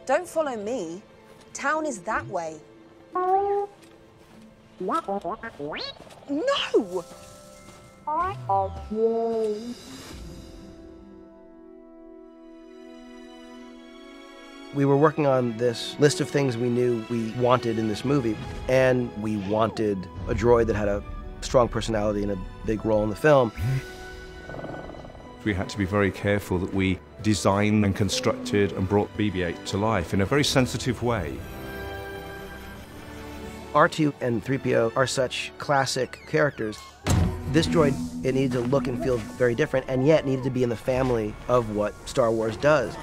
Don't follow me. Town is that way. No! We were working on this list of things we knew we wanted in this movie, and we wanted a droid that had a strong personality and a big role in the film. We had to be very careful that we designed and constructed and brought BB-8 to life in a very sensitive way. R2 and 3PO are such classic characters. This droid, it needed to look and feel very different, and yet needed to be in the family of what Star Wars does.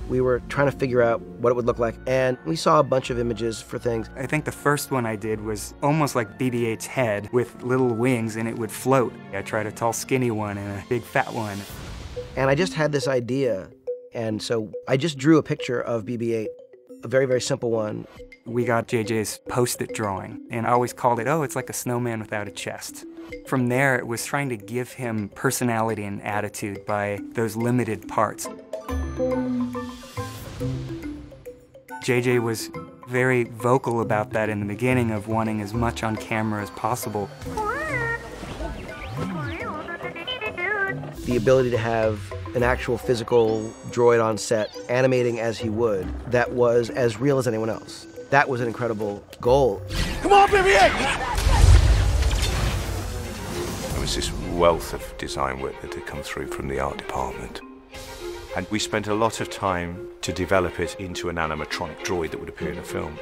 We were trying to figure out what it would look like, and we saw a bunch of images for things. I think the first one I did was almost like BB-8's head with little wings, and it would float. I tried a tall, skinny one and a big, fat one. And I just had this idea, and so I just drew a picture of BB-8, a very, very simple one. We got JJ's post-it drawing, and I always called it, oh, it's like a snowman without a chest. From there, it was trying to give him personality and attitude by those limited parts. JJ was very vocal about that in the beginning, of wanting as much on camera as possible. The ability to have an actual physical droid on set, animating as he would, that was as real as anyone else. That was an incredible goal. Come on, BB-8! There was this wealth of design work that had come through from the art department. And we spent a lot of time to develop it into an animatronic droid that would appear in a film.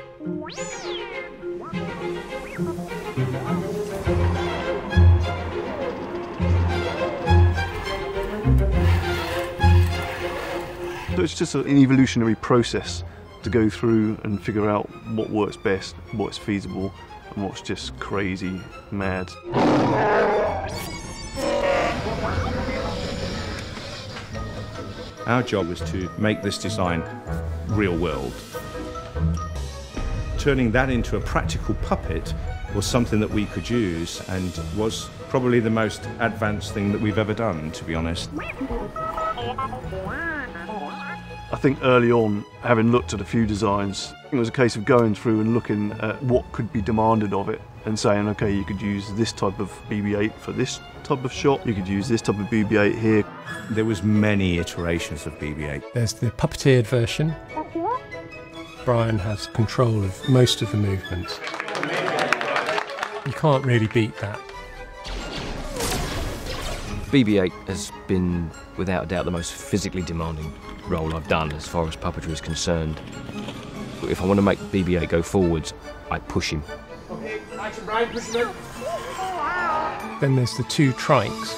So it's just an evolutionary process to go through and figure out what works best, what's feasible, and what's just crazy, mad. Our job was to make this design real world. Turning that into a practical puppet was something that we could use, and was probably the most advanced thing that we've ever done, to be honest. I think early on, having looked at a few designs, it was a case of going through and looking at what could be demanded of it and saying, okay, you could use this type of BB-8 for this type of shot, you could use this type of BB-8 here. There was many iterations of BB-8. There's the puppeteered version. Brian has control of most of the movements. You can't really beat that. BB-8 has been, without a doubt, the most physically demanding role I've done as far as puppetry is concerned. If I want to make BB-8 go forwards, I push him. Okay, action, Brian, push him in. Then there's the two trikes.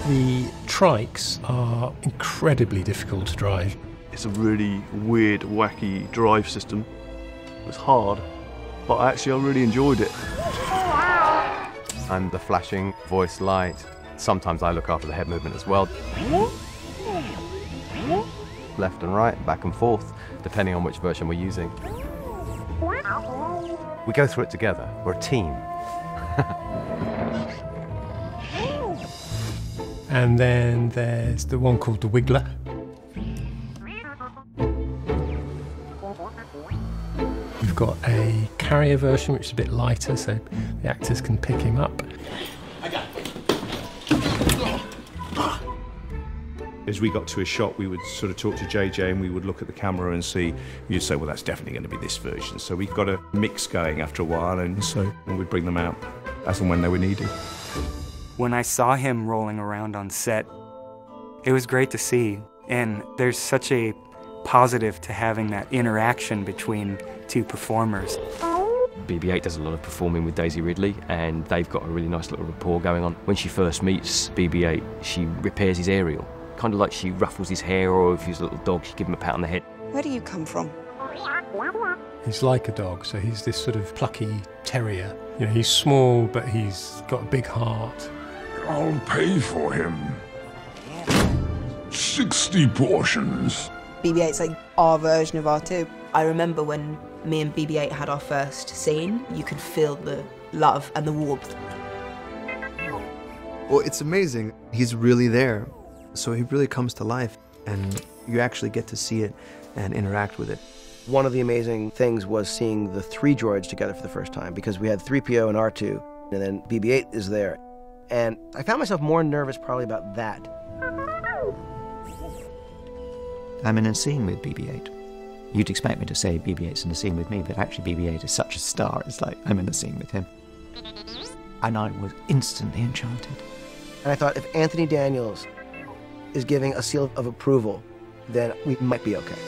The trikes are incredibly difficult to drive. It's a really weird, wacky drive system. It was hard, but actually I really enjoyed it. And the flashing voice light. Sometimes I look after the head movement as well. Left and right, back and forth, depending on which version we're using. We go through it together. We're a team. And then there's the one called the Wiggler. We've got a carrier version, which is a bit lighter, so the actors can pick him up. As we got to a shot, we would sort of talk to JJ and we would look at the camera and see, you'd say, well, that's definitely going to be this version. So we've got a mix going after a while, and so we'd bring them out as and when they were needed. When I saw him rolling around on set, it was great to see. And there's such a positive to having that interaction between two performers. BB-8 does a lot of performing with Daisy Ridley, and they've got a really nice little rapport going on. When she first meets BB-8, she repairs his aerial. Kind of like she ruffles his hair, or if he's a little dog, she gives him a pat on the head. Where do you come from? He's like a dog, so he's this sort of plucky terrier. You know, he's small, but he's got a big heart. I'll pay for him. 60 portions. BB-8's like our version of R2. I remember when me and BB-8 had our first scene, you could feel the love and the warmth. Well, it's amazing. He's really there. So he really comes to life, and you actually get to see it and interact with it. One of the amazing things was seeing the 3 droids together for the first time, because we had 3PO and R2, and then BB-8 is there. And I found myself more nervous probably about that. I'm in a scene with BB-8. You'd expect me to say BB-8's in a scene with me, but actually BB-8 is such a star, it's like I'm in a scene with him. And I was instantly enchanted. And I thought, if Anthony Daniels is giving a seal of approval, then we might be okay.